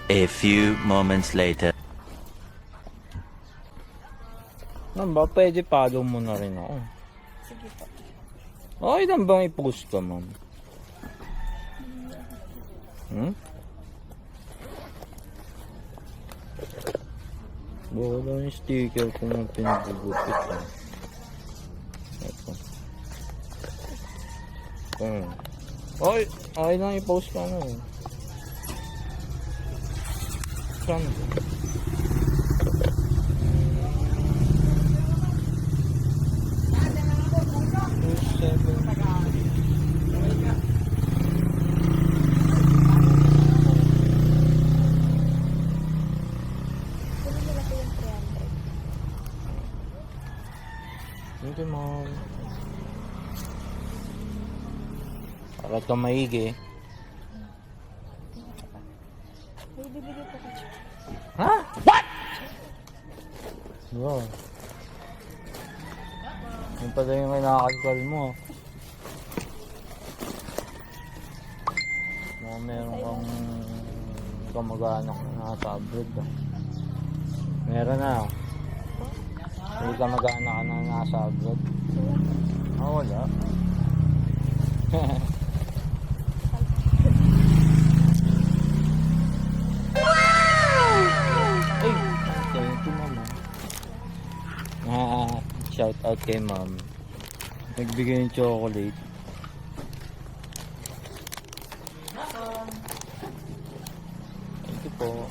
A few moments later. Ma'am, ba pwede follow mo na rin ako? Sige po. Okay lang bang i-post ka, ma'am? Wala yung sticker kung pinagugupit ka. Ito. Okay lang i-post ka na eh. Saan? Thank you, mom. Para ka maigi. May bibigay po kayo. Ha? What? Wow. Yung pala yung kinakasal mo. Meron kang kamag-anak na nasa abroad. Meron na. May kamag-anak ka na nasa abroad. Wala. Ay, thank you, mama. Shout out kay mom. Nagbigay ng chocolate. Thank you po.